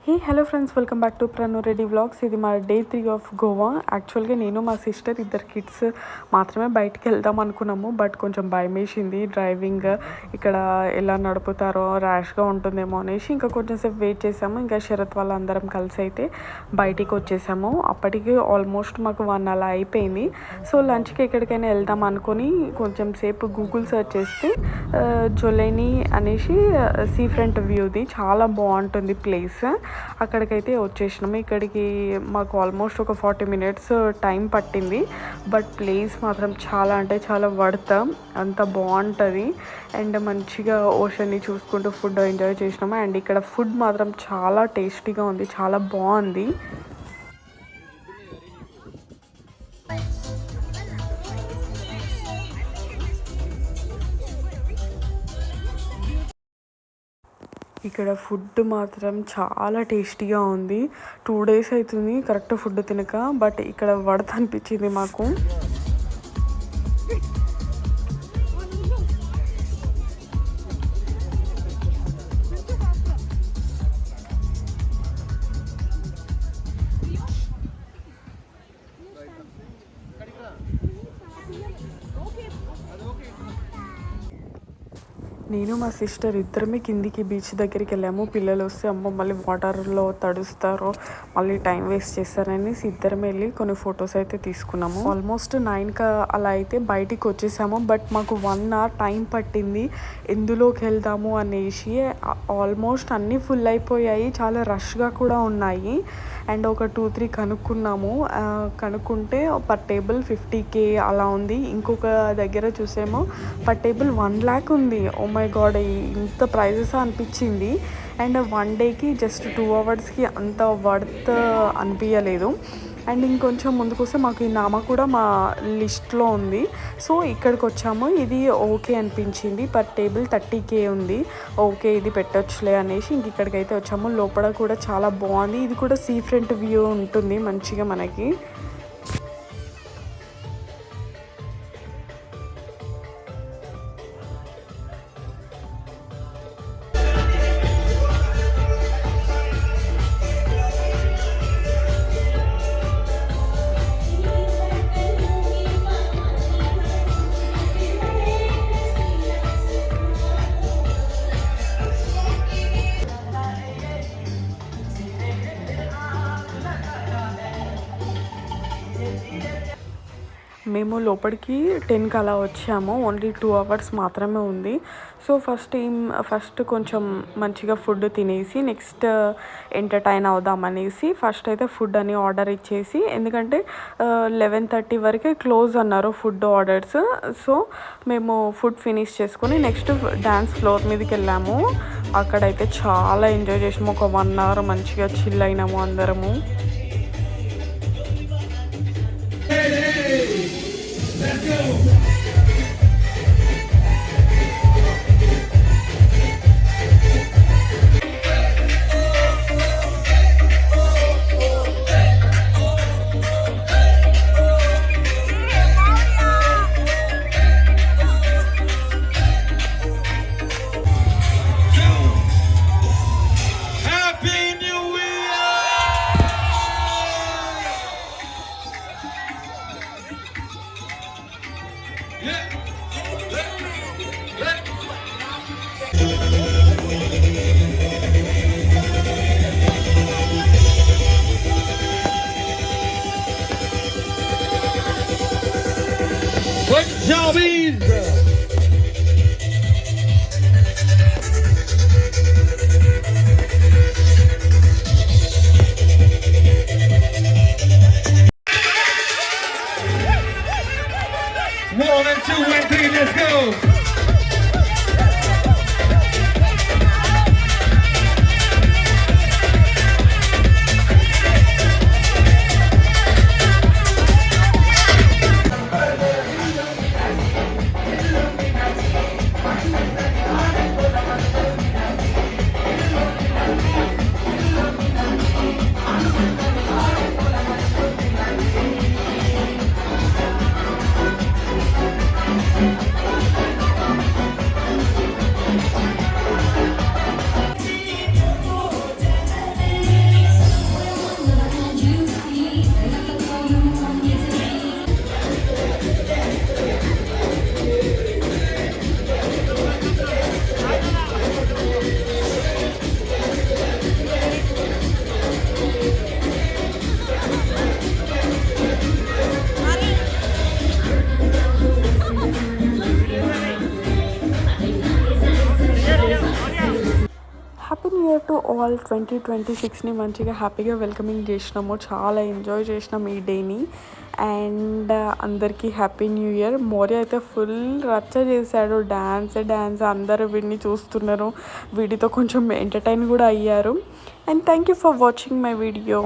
Hello friends, welcome back to Pranu Reddy vlogs. ఇది మా day 3 of Goa. యాక్చువల్గా నేను మా సిస్టర్ ఇద్దరు కిడ్స్ మాత్రమే బయటికి వెళ్దాం అనుకున్నాము. బట్ కొంచెం భయం వేసింది డ్రైవింగ్, ఇక్కడ ఎలా నడుపుతారో ర్యాష్గా ఉంటుందేమో అనేసి ఇంకా కొంచెం సేపు వెయిట్ చేసాము. ఇంకా శరత్ వాళ్ళందరం కలిసి అయితే బయటికి వచ్చేసాము. అప్పటికి ఆల్మోస్ట్ మాకు 1 అలా అయిపోయింది. సో లంచ్కి ఎక్కడికైనా వెళ్దాం అనుకొని కొంచెం సేపు గూగుల్ సెర్చ్ చేస్తే జొలైని అనేసి సీ ఫ్రంట్ వ్యూది చాలా బాగుంటుంది ప్లేస్. అక్కడికైతే వచ్చేసినాము. ఇక్కడికి మాకు ఆల్మోస్ట్ ఒక 40 మినిట్స్ టైం పట్టింది. బట్ ప్లేస్ మాత్రం చాలా అంటే చాలా వర్త్, అంత బాగుంటుంది. అండ్ మంచిగా ఓషన్ని చూసుకుంటూ ఫుడ్ ఎంజాయ్ చేసినాము. అండ్ ఇక్కడ ఫుడ్ మాత్రం చాలా టేస్టీగా ఉంది, చాలా బాగుంది. ఇక్కడ ఫుడ్ మాత్రం చాలా టేస్టీగా ఉంది. 2 డేస్ అవుతుంది కరెక్ట్ ఫుడ్ తినక, బట్ ఇక్కడ వర్త్ అనిపించింది మాకు. నేను మా సిస్టర్ ఇద్దరమే కిందికి బీచ్ దగ్గరికి వెళ్ళాము. పిల్లలు వస్తే అమ్మ మళ్ళీ వాటర్లో తడుస్తారో మళ్ళీ టైం వేస్ట్ చేస్తారని ఇద్దరం వెళ్ళి కొన్ని ఫొటోస్ అయితే తీసుకున్నాము. ఆల్మోస్ట్ 9కి అలా అయితే బయటికి వచ్చేసాము. బట్ మాకు 1 అవర్ టైం పట్టింది ఎందులోకి వెళ్దాము అనేసి. ఆల్మోస్ట్ అన్నీ ఫుల్ అయిపోయాయి, చాలా రష్గా కూడా ఉన్నాయి. అండ్ ఒక 2-3 కనుక్కుంటే పర్ టేబుల్ 50K అలా ఉంది. ఇంకొక దగ్గర చూసేమో పర్ టేబుల్ 1 lakh ఉంది. ఓ మై గాడ్, ఇంత ప్రైజెస్ అనిపించింది. అండ్ 1 డేకి జస్ట్ 2 అవర్స్కి అంత వర్త్ అనిపించలేదు. అండ్ ఇంకొంచెం ముందుకు వస్తే మాకు ఈ నామా కూడా మా లిస్ట్లో ఉంది. సో ఇక్కడికి వచ్చాము. ఇది ఓకే అనిపించింది. పర్ టేబుల్ 30K ఉంది. ఓకే, ఇది పెట్టొచ్చులే అనేసి ఇంక ఇక్కడికైతే వచ్చాము. లోపల కూడా చాలా బాగుంది. ఇది కూడా సీ ఫ్రంట్ వ్యూ ఉంటుంది మంచిగా మనకి. మేము లోపలికి 10కి అలా వచ్చాము. ఓన్లీ 2 అవర్స్ మాత్రమే ఉంది. సో ఫస్ట్ కొంచెం మంచిగా ఫుడ్ తినేసి నెక్స్ట్ ఎంటర్టైన్ అవుదామనేసి ఫస్ట్ అయితే ఫుడ్ అని ఆర్డర్ ఇచ్చేసి, ఎందుకంటే 11:30 వరకే క్లోజ్ అన్నారు ఫుడ్ ఆర్డర్స్. సో మేము ఫుడ్ ఫినిష్ చేసుకొని నెక్స్ట్ డ్యాన్స్ ఫ్లోర్ మీదకి వెళ్ళాము. అక్కడైతే చాలా ఎంజాయ్ చేసాము. ఒక 1 అవర్ మంచిగా చిల్ అయినాము అందరము. Let's go! ఆల్ 2026ని మంచిగా హ్యాపీగా వెల్కమింగ్ చేసినాము. చాలా ఎంజాయ్ చేసినాం ఈ డేని. అండ్ అందరికీ హ్యాపీ న్యూ ఇయర్. మౌర్య అయితే ఫుల్ రచ్చ చేశాడు, డ్యాన్స్ అందరూ వీడిని చూస్తున్నారు, వీడితో కొంచెం ఎంటర్టైన్ కూడా అయ్యారు. And thank you for watching my video.